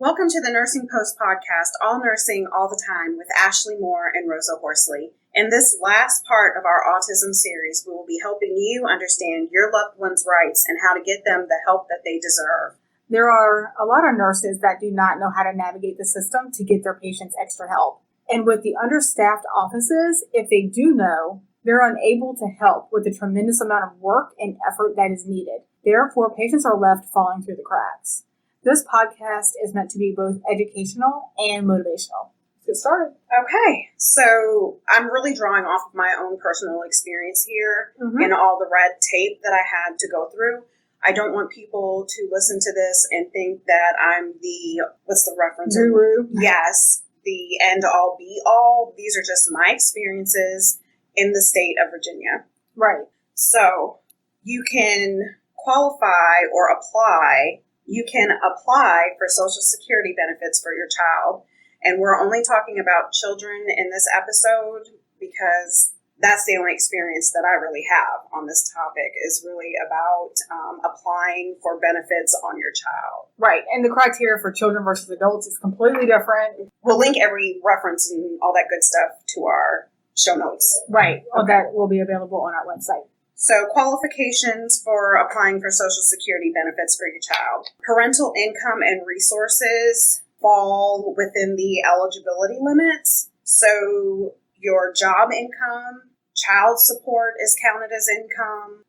Welcome to the Nursing Post podcast, All Nursing All the Time with Ashley Moore and Rosa Horsley. In this last part of our Autism Series, we will be helping you understand your loved one's rights and how to get them the help that they deserve. There are a lot of nurses that do not know how to navigate the system to get their patients extra help. And with the understaffed offices, if they do know, they're unable to help with the tremendous amount of work and effort that is needed. Therefore, patients are left falling through the cracks. This podcast is meant to be both educational and motivational. Let's get started. Okay, so I'm really drawing off of my own personal experience here and all the red tape that I had to go through. I don't want people to listen to this and think that I'm what's the reference? Guru. Yes, the end all be all. These are just my experiences in the state of Virginia. Right. So you can qualify or apply. You can apply for Social Security benefits for your child. And we're only talking about children in this episode because that's the only experience that I really have on this topic is really about applying for benefits on your child. Right. And the criteria for children versus adults is completely different. We'll link every reference and all that good stuff to our show notes. Right. Okay. That will be available on our website. So qualifications for applying for Social Security benefits for your child. Parental income and resources fall within the eligibility limits. So your job income, child support is counted as income.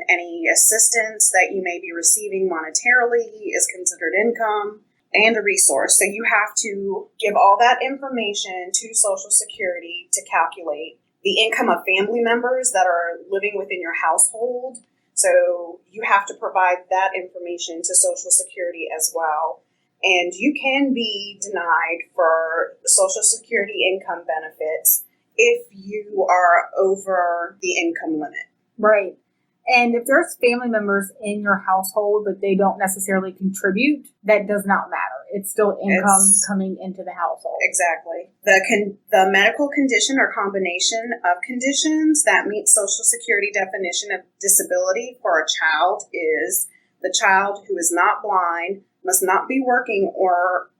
Any assistance that you may be receiving monetarily is considered income, and a resource. So you have to give all that information to Social Security to calculate the income of family members that are living within your household. So you have to provide that information to Social Security as well. And you can be denied for Social Security income benefits if you are over the income limit. Right. And if there's family members in your household, but they don't necessarily contribute, that does not matter. It's still income coming into the household. Exactly. The medical condition or combination of conditions that meet Social Security definition of disability for a child is the child who is not blind, must not be working or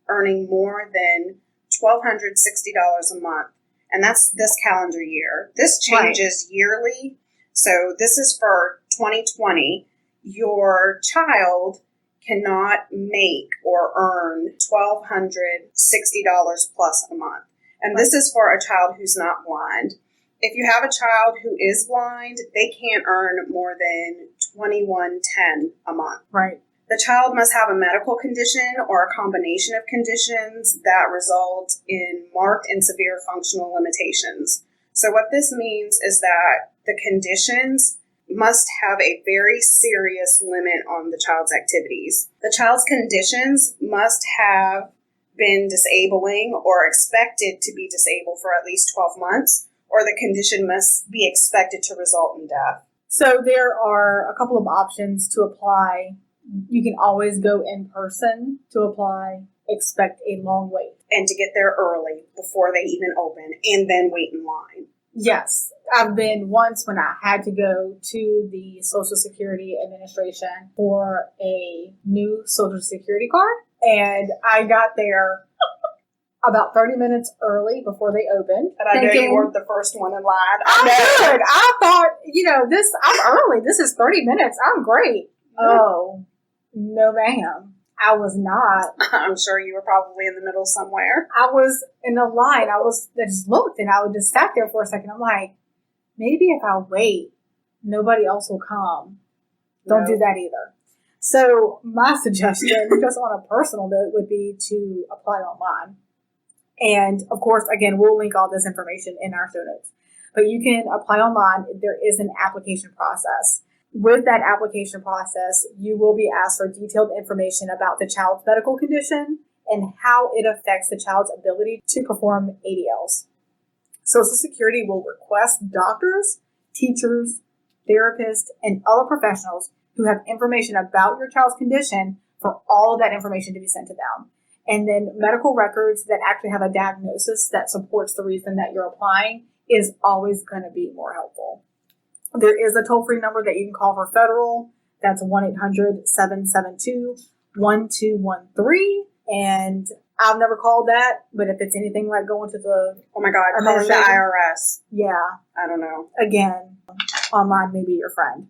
earning more than $1,260 a month. And that's this calendar year. This changes yearly. So this is for 2020. Your child cannot make or earn $1,260 plus a month. And this is for a child who's not blind. If you have a child who is blind, they can't earn more than $2,110 a month. Right. The child must have a medical condition or a combination of conditions that result in marked and severe functional limitations. So what this means is that the conditions must have a very serious limit on the child's activities. The child's conditions must have been disabling or expected to be disabled for at least 12 months, or the condition must be expected to result in death. So there are a couple of options to apply. You can always go in person to apply, expect a long wait. And to get there early before they even open, and then wait in line. Yes. I've been once when I had to go to the Social Security Administration for a new Social Security card. And I got there about 30 minutes early before they opened. And I know you weren't the first one in line. I'm good. I thought, I'm early. This is 30 minutes. I'm great. Oh, no, ma'am. I was not. I'm sure you were probably in the middle somewhere. I was in a line. I just looked and I would just sat there for a second. I'm like, maybe if I wait, nobody else will come. Don't do that either. So my suggestion, just on a personal note, would be to apply online. And of course, again, we'll link all this information in our show notes. But you can apply online. There is an application process. With that application process, you will be asked for detailed information about the child's medical condition and how it affects the child's ability to perform ADLs. Social Security will request doctors, teachers, therapists, and other professionals who have information about your child's condition for all of that information to be sent to them. And then medical records that actually have a diagnosis that supports the reason that you're applying is always going to be more helpful. There is a toll-free number that you can call for federal. That's 1-800-772 1213. And I've never called that, but if it's anything like going to the Oh my God, calling the IRS. Yeah. I don't know. Again, online may be your friend.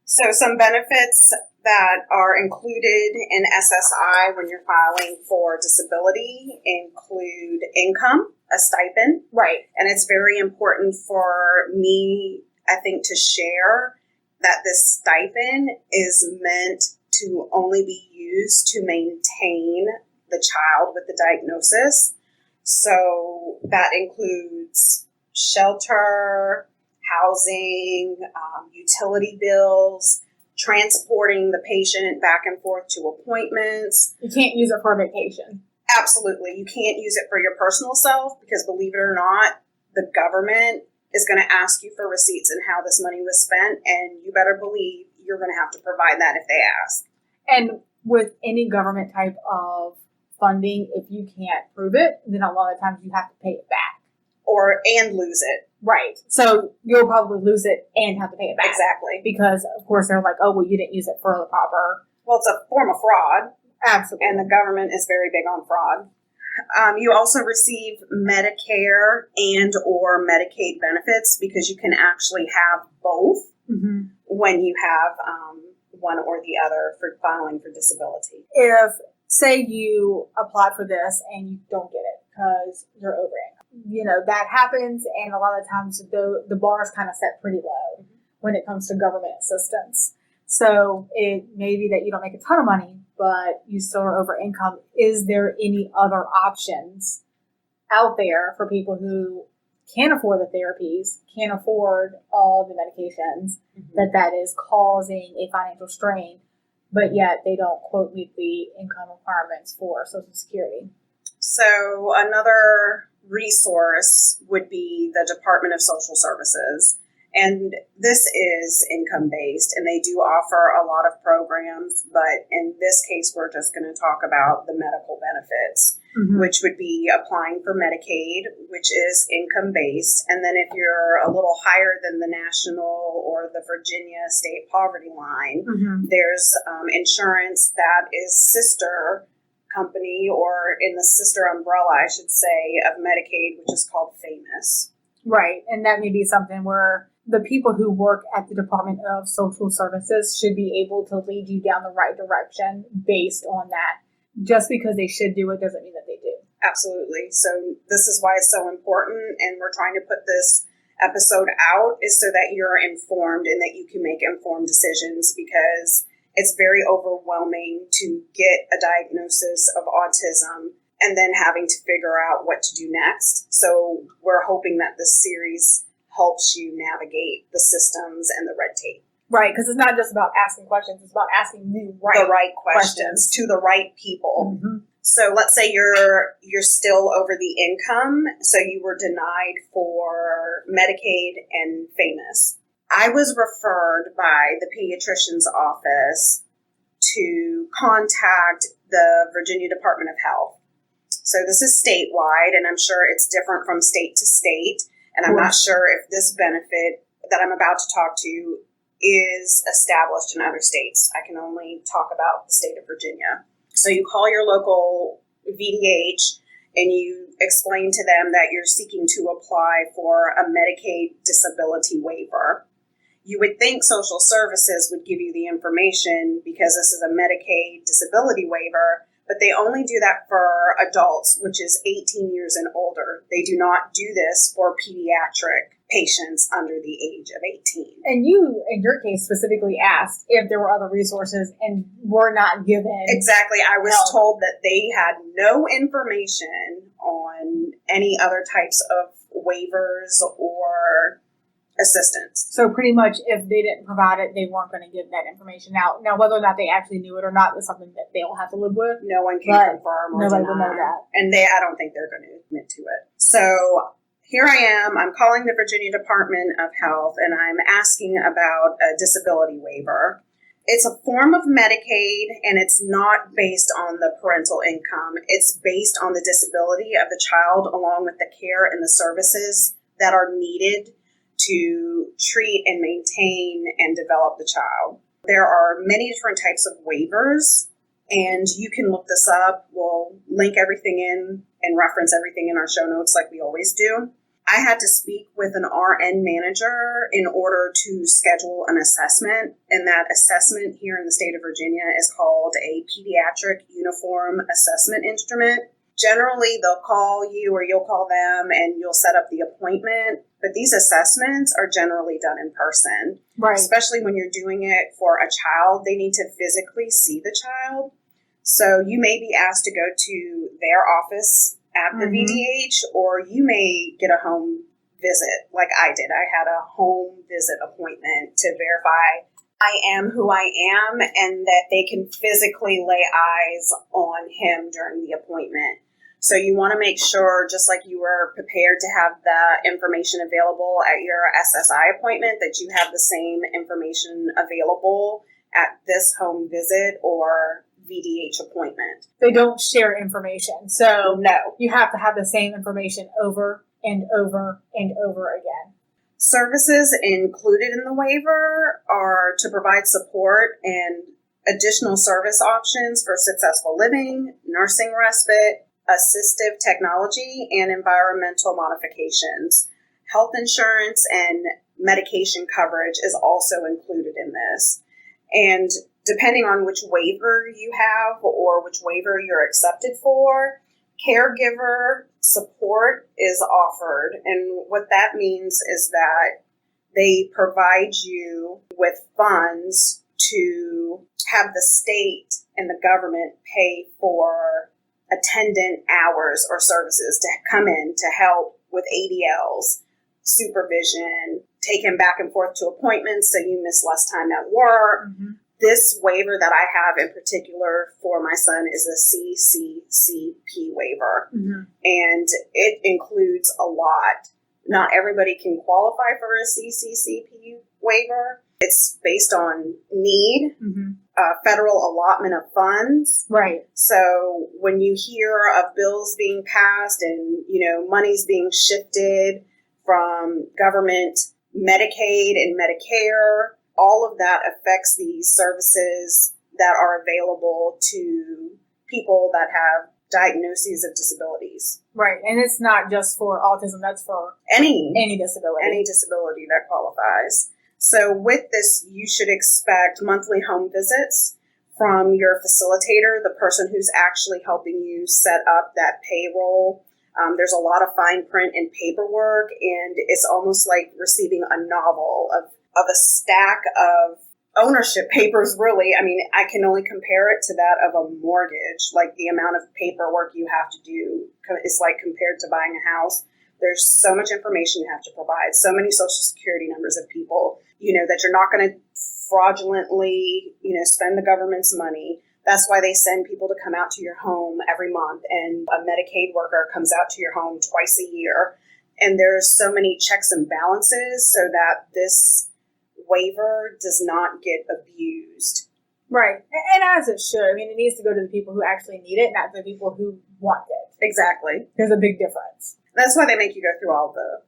So some benefits that are included in SSI when you're filing for disability include income, a stipend. Right. And it's very important for me, I think, to share that this stipend is meant to only be used to maintain the child with the diagnosis. So that includes shelter, housing, utility bills, transporting the patient back and forth to appointments. You can't use it for a vacation. Absolutely. You can't use it for your personal self because, believe it or not, the government is going to ask you for receipts and how this money was spent, and you better believe you're going to have to provide that if they ask. And with any government type of funding, if you can't prove it, then a lot of times you have to pay it back. And lose it. Right. So you'll probably lose it and have to pay it back. Exactly. Because, of course, they're like, oh, well, you didn't use it for the proper. Well, it's a form of fraud. Absolutely. And the government is very big on fraud. You also receive Medicare and or Medicaid benefits because you can actually have both when you have one or the other for filing for disability. If, say, you applied for this and you don't get it because you're over it, that happens, and a lot of times the bar is kind of set pretty low when it comes to government assistance. So it may be that you don't make a ton of money, but you still are over income. Is there any other options out there for people who can't afford the therapies, can't afford all the medications, that is causing a financial strain, but yet they don't, quote, meet the income requirements for Social Security? So another resource would be the Department of Social Services. And this is income-based, and they do offer a lot of programs, but in this case, we're just going to talk about the medical benefits, which would be applying for Medicaid, which is income-based. And then if you're a little higher than the national or the Virginia state poverty line, there's insurance that is sister company, or in the sister umbrella, I should say, of Medicaid, which is called FAMOUS. Right, and that may be something where the people who work at the Department of Social Services should be able to lead you down the right direction based on that. Just because they should do it doesn't mean that they do. Absolutely. So this is why it's so important, and we're trying to put this episode out is so that you're informed and that you can make informed decisions, because it's very overwhelming to get a diagnosis of autism and then having to figure out what to do next. So we're hoping that this series helps you navigate the systems and the red tape. Right, because it's not just about asking questions, it's about asking the right questions to the right people. So let's say you're still over the income, so you were denied for Medicaid and FAMOUS. I was referred by the pediatrician's office to contact the Virginia Department of Health. So this is statewide, and I'm sure it's different from state to state. And I'm not sure if this benefit that I'm about to talk to is established in other states. I can only talk about the state of Virginia. So you call your local VDH and you explain to them that you're seeking to apply for a Medicaid disability waiver. You would think social services would give you the information because this is a Medicaid disability waiver, but they only do that for adults, which is 18 years and older. They do not do this for pediatric patients under the age of 18. And you, in your case, specifically asked if there were other resources and were not given. Exactly. I was told that they had no information on any other types of waivers or assistance. So pretty much if they didn't provide it, they weren't going to give that information out. Now, whether or not they actually knew it or not is something that they'll have to live with. No one can confirm or nobody deny. will know that. And I don't think they're going to admit to it. So here I am. I'm calling the Virginia Department of Health, and I'm asking about a disability waiver. It's a form of Medicaid, and it's not based on the parental income. It's based on the disability of the child, along with the care and the services that are needed to treat and maintain and develop the child. There are many different types of waivers And you can look this up. We'll link everything in and reference everything in our show notes like we always do. I had to speak with an RN manager in order to schedule an assessment. And that assessment here in the state of Virginia is called a pediatric uniform assessment instrument. Generally, they'll call you or you'll call them and you'll set up the appointment. But these assessments are generally done in person. Right. Especially when you're doing it for a child, they need to physically see the child. So you may be asked to go to their office at the VDH, or you may get a home visit like I did. I had a home visit appointment to verify I am who I am and that they can physically lay eyes on him during the appointment. So you want to make sure, just like you were prepared to have the information available at your SSI appointment, that you have the same information available at this home visit or VDH appointment. They don't share information. So No. you have to have the same information over and over and over again. Services included in the waiver are to provide support and additional service options for successful living, nursing respite, assistive technology, and environmental modifications. Health insurance and medication coverage is also included in this. And depending on which waiver you have or which waiver you're accepted for, caregiver support is offered. And what that means is that they provide you with funds to have the state and the government pay for attendant hours or services to come in to help with ADLs, supervision, take him back and forth to appointments so you miss less time at work. This waiver that I have in particular for my son is a CCCP waiver, and it includes a lot. Not everybody can qualify for a CCCP waiver. It's based on need, federal allotment of funds. Right. So when you hear of bills being passed and, money's being shifted from government Medicaid and Medicare, all of that affects these services that are available to people that have diagnoses of disabilities. Right. And it's not just for autism, that's for any disability. Any disability that qualifies. So with this, you should expect monthly home visits from your facilitator, the person who's actually helping you set up that payroll. There's a lot of fine print and paperwork, and it's almost like receiving a novel of a stack of ownership papers, really. I mean, I can only compare it to that of a mortgage. Like the amount of paperwork you have to do is like compared to buying a house. There's so much information you have to provide, so many social security numbers of people, that you're not going to fraudulently, spend the government's money. That's why they send people to come out to your home every month, and a Medicaid worker comes out to your home twice a year. And there's so many checks and balances so that this waiver does not get abused. Right. And as it should. I mean, it needs to go to the people who actually need it, not the people who want it. Exactly. There's a big difference. That's why they make you go through all the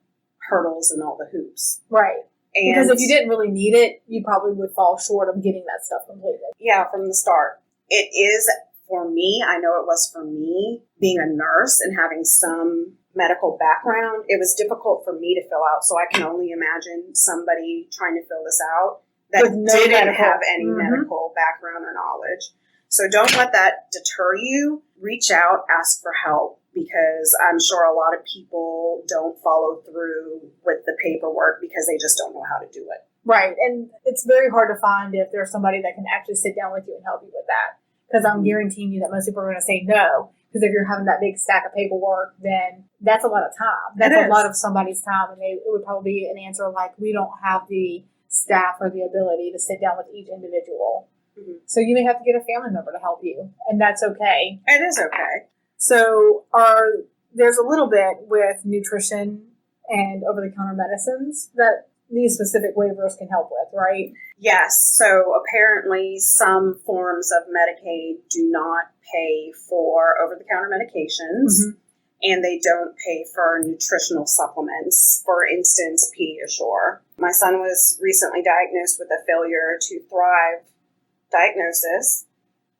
hurdles and all the hoops. Right. And because if you didn't really need it, you probably would fall short of getting that stuff completed. Yeah, from the start. It is, for me, I know it was for me, being a nurse and having some medical background, it was difficult for me to fill out. So I can only imagine somebody trying to fill this out that didn't have any medical background or knowledge. So don't let that deter you. Reach out, ask for help, because I'm sure a lot of people don't follow through with the paperwork because they just don't know how to do it. Right. And it's very hard to find if there's somebody that can actually sit down with you and help you with that. Because I'm guaranteeing you that most people are going to say no. Because if you're having that big stack of paperwork, then that's a lot of time. That's a lot of somebody's time. And it would probably be an answer like, we don't have the staff or the ability to sit down with each individual. So you may have to get a family member to help you. And that's okay. It is okay. So there's a little bit with nutrition and over-the-counter medicines that these specific waivers can help with, right? Yes. So apparently some forms of Medicaid do not pay for over-the-counter medications, and they don't pay for nutritional supplements, for instance, Pediasure. My son was recently diagnosed with a failure to thrive diagnosis,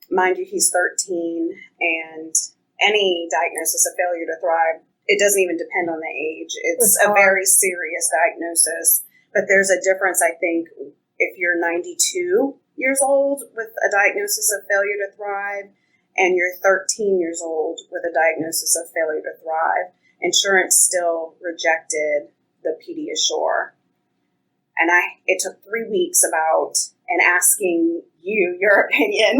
mind you, he's 13, and any diagnosis of failure to thrive, it doesn't even depend on the age. It's a very serious diagnosis. But there's a difference, I think, if you're 92 years old with a diagnosis of failure to thrive and you're 13 years old with a diagnosis of failure to thrive. Insurance still rejected the Pediasure. And it took 3 weeks and asking you your opinion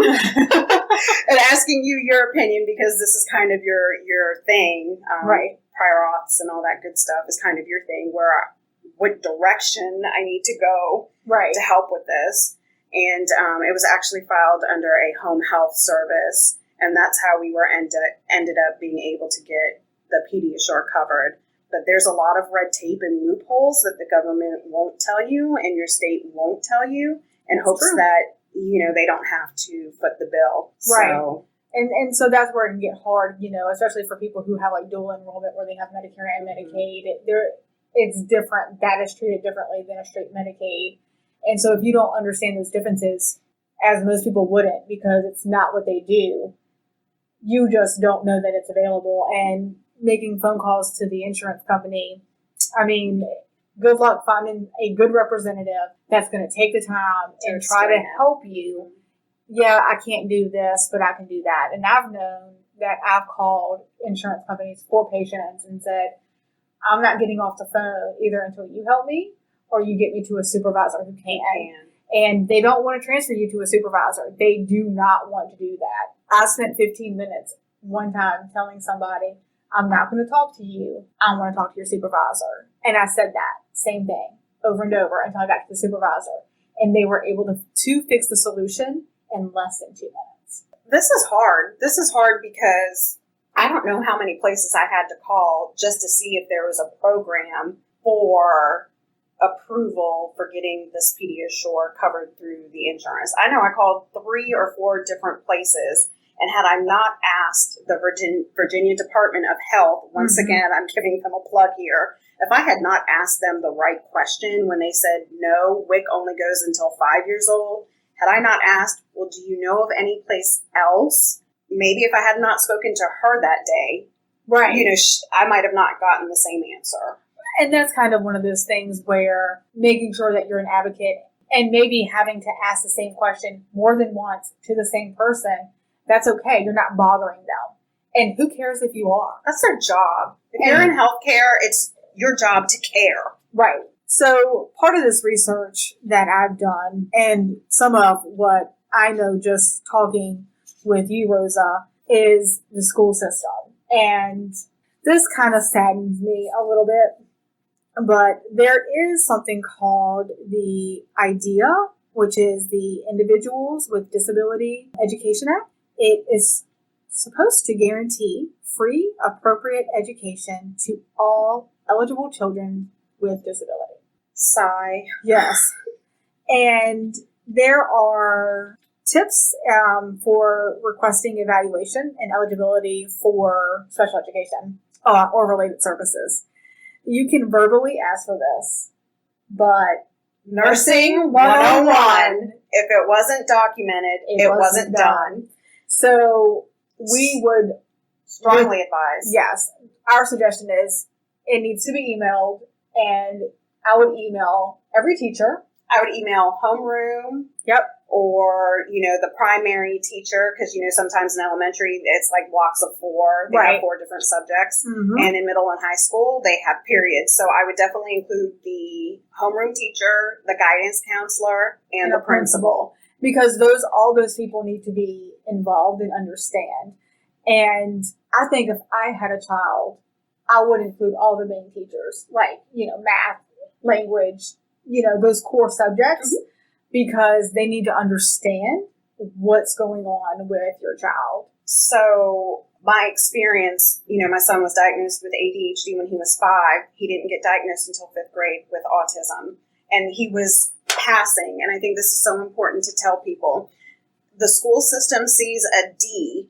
because this is kind of your thing. Right. Prior auths and all that good stuff is kind of your thing, what direction I need to go to help with this. And it was actually filed under a home health service. And that's how we ended up being able to get the Pediasure covered. But there's a lot of red tape and loopholes that the government won't tell you and your state won't tell you in hopes that, they don't have to foot the bill. Right. So, and so that's where it can get hard, especially for people who have like dual enrollment where they have Medicare and Medicaid. It's different. That is treated differently than a straight Medicaid. And so if you don't understand those differences, as most people wouldn't, because it's not what they do, you just don't know that it's available. And making phone calls to the insurance company, I mean, good luck finding a good representative that's going to take the time and try to help you. Yeah, I can't do this, but I can do that. And I've known that I've called insurance companies for patients and said, I'm not getting off the phone either until you help me or you get me to a supervisor who can. And they don't want to transfer you to a supervisor. They do not want to do that. I spent 15 minutes one time telling somebody, I'm not going to talk to you. I want to talk to your supervisor. And I said that same thing over and over until I got to the supervisor. And they were able to fix the solution in less than 2 minutes. This is hard. This is hard because I don't know how many places I had to call just to see if there was a program for approval for getting this Pediasure covered through the insurance. I know I called 3 or 4 different places, and had I not asked the Virginia Department of Health, once again, I'm giving them a plug here, if I had not asked them the right question when they said, no, WIC only goes until 5 years old, had I not asked, well, do you know of any place else? Maybe if I had not spoken to her that day, I might have not gotten the same answer. And that's kind of one of those things where making sure that you're an advocate and maybe having to ask the same question more than once to the same person, that's okay. You're not bothering them. And who cares if you are? That's their job. If you're in healthcare, it's your job to care. Right. So part of this research that I've done and some of what I know just talking with you, Rosa, is the school system. And this kind of saddens me a little bit. But there is something called the IDEA, which is the Individuals with Disability Education Act. It is supposed to guarantee free, appropriate education to all eligible children with disability. Sigh. Yes. And there are tips for requesting evaluation and eligibility for special education or related services. You can verbally ask for this, but Nursing 101, if it wasn't documented, it wasn't done. So we would strongly advise. Yes. Our suggestion is it needs to be emailed, and I would email every teacher. I would email homeroom. Yep. Or, the primary teacher, because, sometimes in elementary, it's like blocks of 4. They have 4 different subjects. Mm-hmm. And in middle and high school, they have periods. So I would definitely include the homeroom teacher, the guidance counselor, and the principal. Because all those people need to be involved and understand. And I think if I had a child, I would include all the main teachers, like, math, language, those core subjects. Mm-hmm. Because they need to understand what's going on with your child. So my experience, my son was diagnosed with ADHD when he was 5. He didn't get diagnosed until 5th grade with autism. And he was passing. And I think this is so important to tell people. The school system sees a D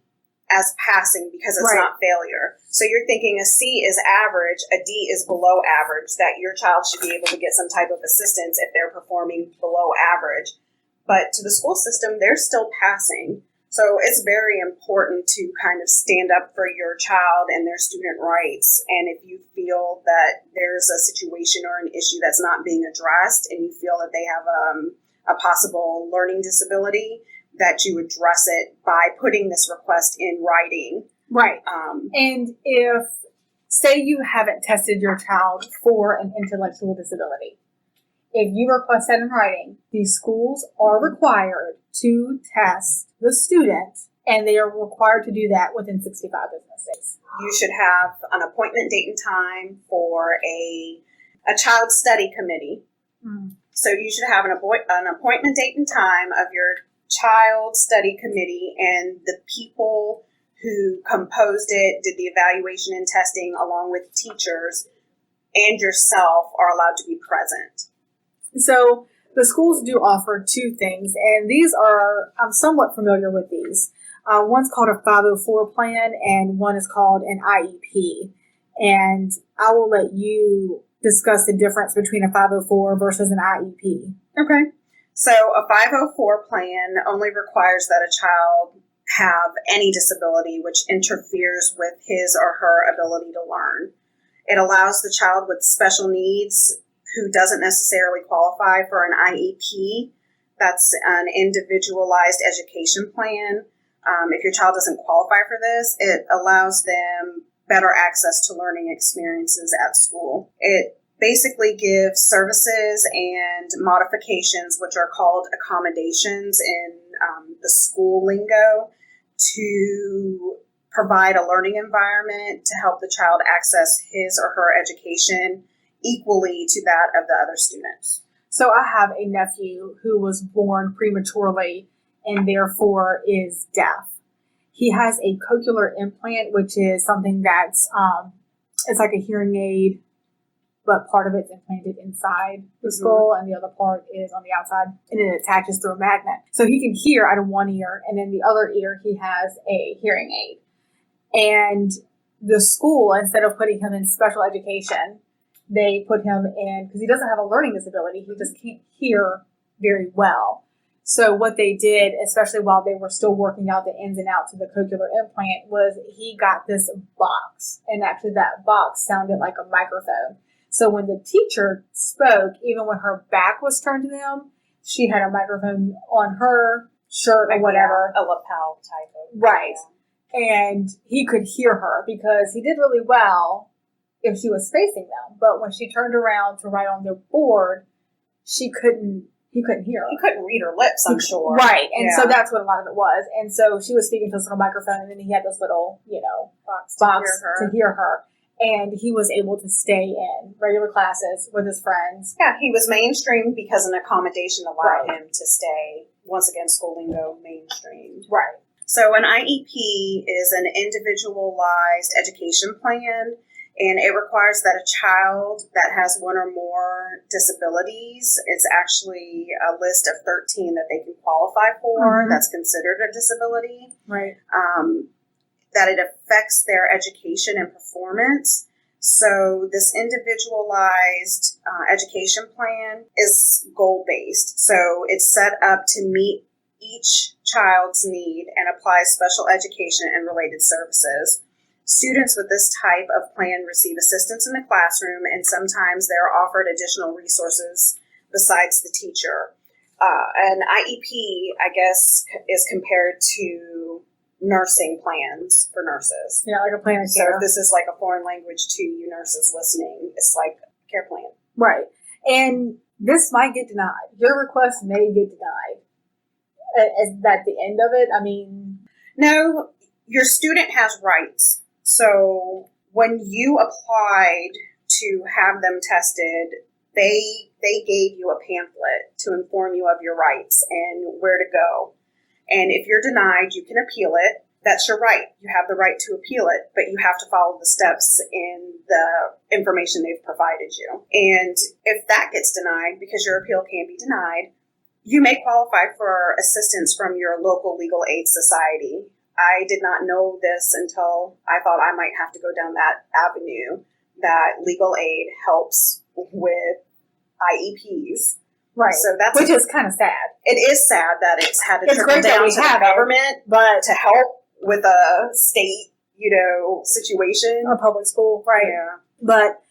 as passing because it's not failure. So you're thinking a C is average, a D is below average, that your child should be able to get some type of assistance if they're performing below average. But to the school system, they're still passing. So it's very important to kind of stand up for your child and their student rights. And if you feel that there's a situation or an issue that's not being addressed and you feel that they have a possible learning disability, that you address it by putting this request in writing. Right. And if, say you haven't tested your child for an intellectual disability, if you request that in writing, these schools are required to test the student, and they are required to do that within 65 business days. You should have an appointment date and time for a child study committee. Mm. So you should have an appointment date and time of your child study committee, and the people who composed it, did the evaluation and testing, along with teachers and yourself, are allowed to be present. So the schools do offer two things, and these are, I'm somewhat familiar with these. One's called a 504 plan, and one is called an IEP. And I will let you discuss the difference between a 504 versus an IEP. Okay. So a 504 plan only requires that a child have any disability which interferes with his or her ability to learn. It allows the child with special needs who doesn't necessarily qualify for an IEP, that's an individualized education plan. If your child doesn't qualify for this, it allows them better access to learning experiences at school. It basically gives services and modifications, which are called accommodations in the school lingo, to provide a learning environment to help the child access his or her education equally to that of the other students. So I have a nephew who was born prematurely and therefore is deaf. He has a cochlear implant, which is something that's, it's like a hearing aid, but part of it's implanted inside the skull and the other part is on the outside, and it attaches through a magnet. So he can hear out of one ear, and in the other ear he has a hearing aid. And the school, instead of putting him in special education, they put him in, because he doesn't have a learning disability, he just can't hear very well. So what they did, especially while they were still working out the ins and outs of the cochlear implant, was he got this box, and actually that box sounded like a microphone. So when the teacher spoke, even when her back was turned to them, she had a microphone on her shirt or whatever. A lapel type of. Right. Yeah. And he could hear her because he did really well if she was facing them. But when she turned around to write on the board, he couldn't hear her. He couldn't read her lips, I'm sure. Right. And so that's what a lot of it was. And so she was speaking to this little microphone, and then he had this little, box to hear her. And he was able to stay in regular classes with his friends. Yeah, he was mainstreamed because an accommodation allowed him to stay, once again, school lingo, mainstreamed. Right. So an IEP is an individualized education plan, and it requires that a child that has one or more disabilities, it's actually a list of 13 that they can qualify for, that's considered a disability. Right. That it affects their education and performance. So this individualized education plan is goal-based. So it's set up to meet each child's need and applies special education and related services. Students with this type of plan receive assistance in the classroom, and sometimes they're offered additional resources besides the teacher. An IEP, I guess, is compared to nursing plans for nurses. Yeah, like a plan of so care. So this is like a foreign language to you nurses listening. It's like a care plan. Right. And this might get denied. Your request may get denied. Is that the end of it? I mean... No, your student has rights. So when you applied to have them tested, they gave you a pamphlet to inform you of your rights and where to go. And if you're denied, you can appeal it. That's your right. You have the right to appeal it, but you have to follow the steps in the information they've provided you. And if that gets denied, because your appeal can be denied, you may qualify for assistance from your local legal aid society. I did not know this until I thought I might have to go down that avenue, that legal aid helps with IEPs. Right. So that's which is kind of sad. It is sad that it's had to It's trickle great that down we to have the it, government but to help with a state, situation. a public school, right? Yeah. But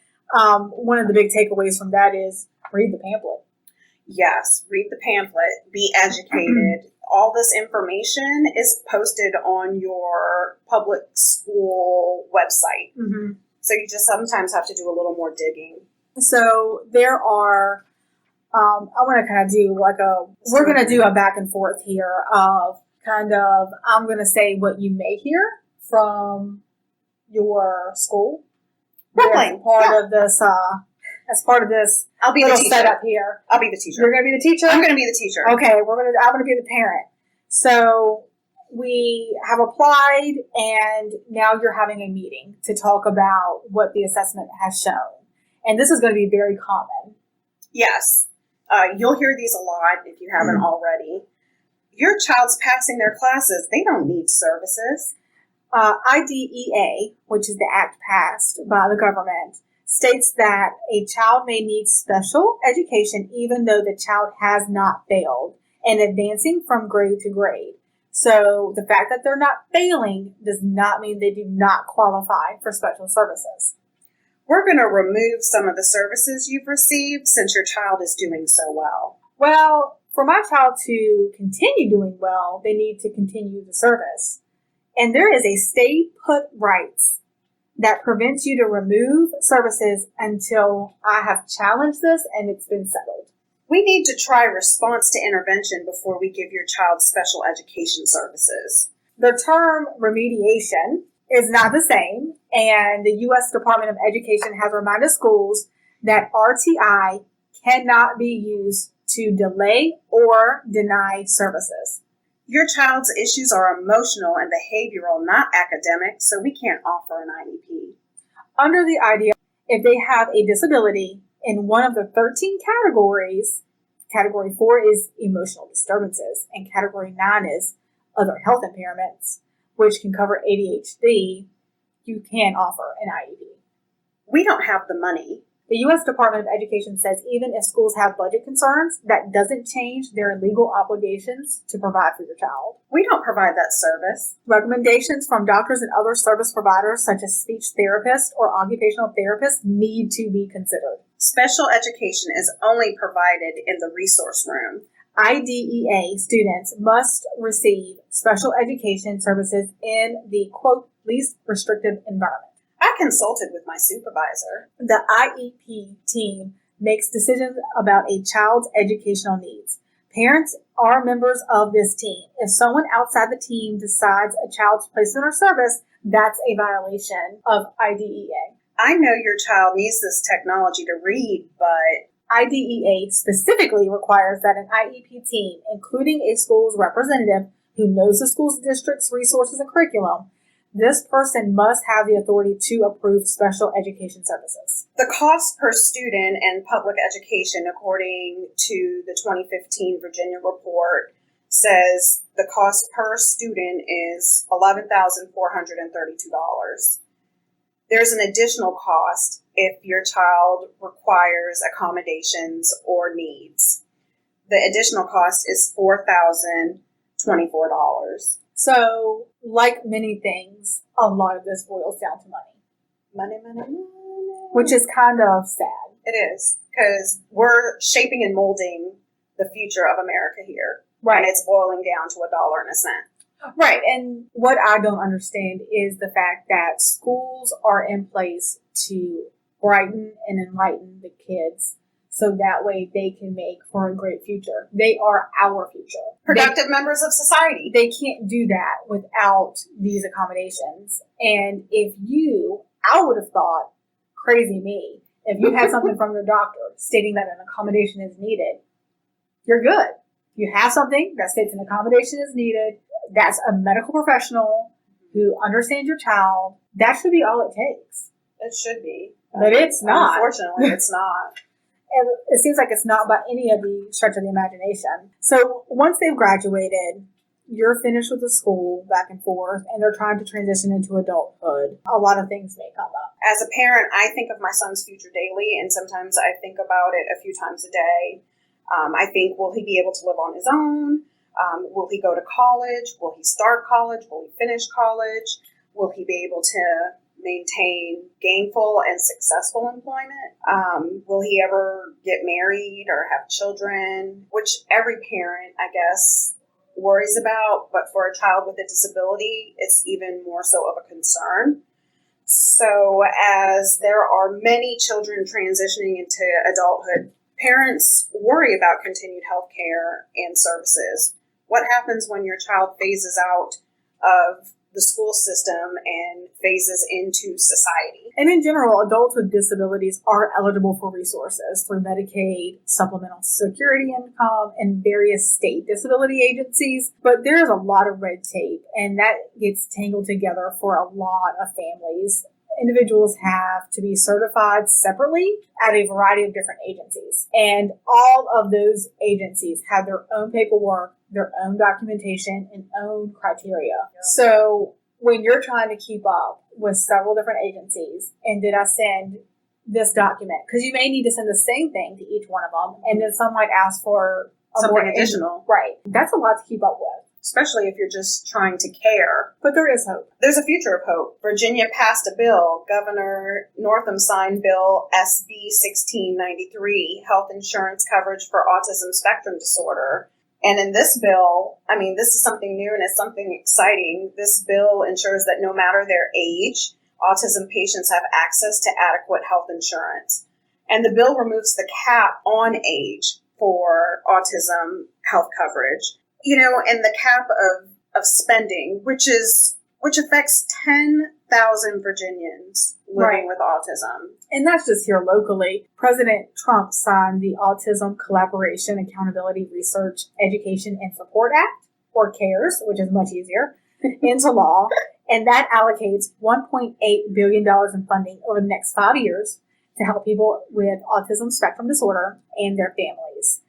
one of the big takeaways from that is read the pamphlet. Yes, read the pamphlet, be educated. All this information is posted on your public school website. Mm-hmm. So you just sometimes have to do a little more digging. So there are, I want to kind of do we're going to do a back and forth here of I'm going to say what you may hear from your school. Role-playing. As part of this I'll be little the teacher. setup here. I'll be the teacher. You're going to be the teacher? I'm going to be the teacher. Okay, I'm going to be the parent. So we have applied, and now you're having a meeting to talk about what the assessment has shown. And this is going to be very common. Yes. You'll hear these a lot if you haven't already. Your child's passing their classes. They don't need services. IDEA, which is the act passed by the government, states that a child may need special education even though the child has not failed and advancing from grade to grade. So the fact that they're not failing does not mean they do not qualify for special services. We're going to remove some of the services you've received since your child is doing so well. Well, for my child to continue doing well, they need to continue the service. And there is a stay put rights that prevents you to remove services until I have challenged this and it's been settled. We need to try response to intervention before we give your child special education services. The term remediation is not the same, and the U.S. Department of Education has reminded schools that RTI cannot be used to delay or deny services. Your child's issues are emotional and behavioral, not academic, so we can't offer an IEP. Under the idea, if they have a disability in one of the 13 categories, Category 4 is emotional disturbances, and Category 9 is other health impairments, which can cover ADHD, you can offer an IEP. We don't have the money. The U.S. Department of Education says even if schools have budget concerns, that doesn't change their legal obligations to provide for your child. We don't provide that service. Recommendations from doctors and other service providers, such as speech therapists or occupational therapists, need to be considered. Special education is only provided in the resource room. IDEA students must receive special education services in the, quote, least restrictive environment. I consulted with my supervisor. The IEP team makes decisions about a child's educational needs. Parents are members of this team. If someone outside the team decides a child's placement or service, that's a violation of IDEA. I know your child needs this technology to read, but IDEA specifically requires that an IEP team, including a school's representative who knows the school's district's resources and curriculum, this person must have the authority to approve special education services. The cost per student in public education, according to the 2015 Virginia report, says the cost per student is $11,432. There's an additional cost if your child requires accommodations or needs. The additional cost is $4,024. So, like many things, a lot of this boils down to money. Money. Which is kind of sad. It is, because we're shaping and molding the future of America here. Right. And it's boiling down to $1.01. Right. And what I don't understand is the fact that schools are in place to brighten and enlighten the kids so that way they can make for a great future. They are our future. Productive members of society. They can't do that without these accommodations. And I would have thought, crazy me, if you had something from your doctor stating that an accommodation is needed, you're good. You have something that states an accommodation is needed, that's a medical professional who understands your child. That should be all it takes. It should be. But it's not. Unfortunately, it's not. And it seems like it's not by any of the stretch of the imagination. So once they've graduated, you're finished with the school back and forth, and they're trying to transition into adulthood. A lot of things may come up. As a parent, I think of my son's future daily, and sometimes I think about it a few times a day. I think, will he be able to live on his own? Will he go to college? Will he start college? Will he finish college? Will he be able to maintain gainful and successful employment? Will he ever get married or have children? Which every parent, I guess, worries about, but for a child with a disability, it's even more so of a concern. So as there are many children transitioning into adulthood, parents worry about continued health care and services. What happens when your child phases out of the school system and phases into society? And in general, adults with disabilities are eligible for resources through Medicaid, supplemental security income, and various state disability agencies. But there's a lot of red tape, and that gets tangled together for a lot of families. Individuals have to be certified separately at a variety of different agencies. And all of those agencies have their own paperwork, their own documentation, and own criteria. Yep. So when you're trying to keep up with several different agencies, and did I send this document? Because you may need to send the same thing to each one of them, and then some might ask for something additional. Right. That's a lot to keep up with. Especially if you're just trying to care. But there is hope. There's a future of hope. Virginia passed a bill. Governor Northam signed Bill SB 1693, Health Insurance Coverage for Autism Spectrum Disorder. And in this bill, this is something new and it's something exciting. This bill ensures that no matter their age, autism patients have access to adequate health insurance. And the bill removes the cap on age for autism health coverage. And the cap of spending, which affects 10,000 Virginians living with autism. And that's just here locally. President Trump signed the Autism Collaboration, Accountability, Research, Education, and Support Act, or CARES, which is much easier, into law. And that allocates $1.8 billion in funding over the next 5 years to help people with autism spectrum disorder and their families.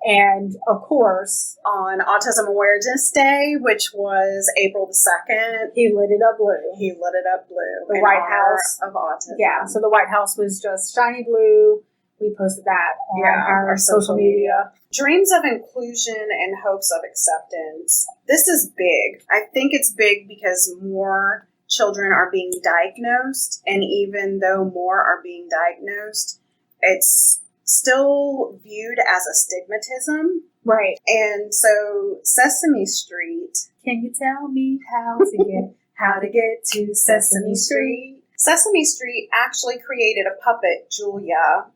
And of course, on Autism Awareness Day, which was April the 2nd, he lit it up blue. The White House of autism. Yeah, so the White House was just shiny blue. We posted that on our social media. Dreams of inclusion and hopes of acceptance. This is big. I think it's big because more children are being diagnosed, and even though more are being diagnosed, it's still viewed as a stigmatism. Right. And so Sesame Street. Can you tell me how to get to Sesame Street? Sesame Street actually created a puppet, Julia,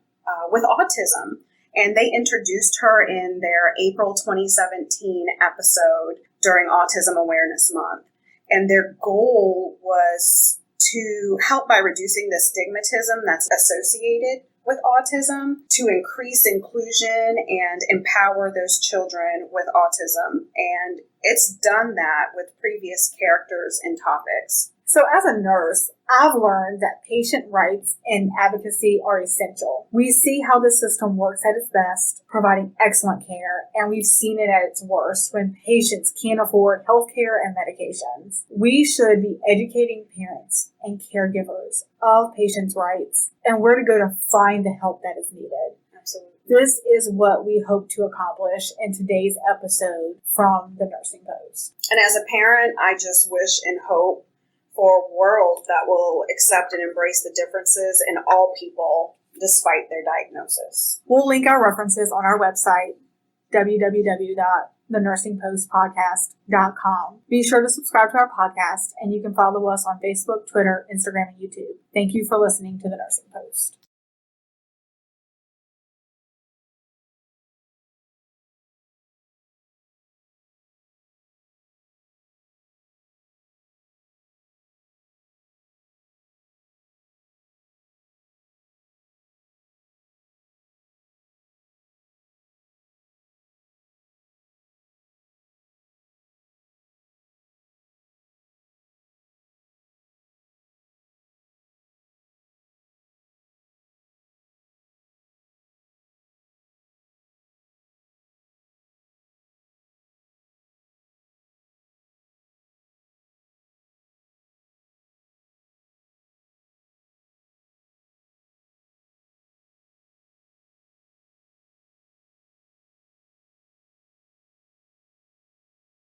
with autism. And they introduced her in their April 2017 episode during Autism Awareness Month. And their goal was to help by reducing the stigmatism that's associated with autism, to increase inclusion and empower those children with autism. And it's done that with previous characters and topics. So as a nurse, I've learned that patient rights and advocacy are essential. We see how the system works at its best, providing excellent care, and we've seen it at its worst when patients can't afford healthcare and medications. We should be educating parents and caregivers of patients' rights and where to go to find the help that is needed. Absolutely. This is what we hope to accomplish in today's episode from the Nursing Post. And as a parent, I just wish and hope for a world that will accept and embrace the differences in all people despite their diagnosis. We'll link our references on our website, www.thenursingpostpodcast.com. Be sure to subscribe to our podcast, and you can follow us on Facebook, Twitter, Instagram, and YouTube. Thank you for listening to The Nursing Post.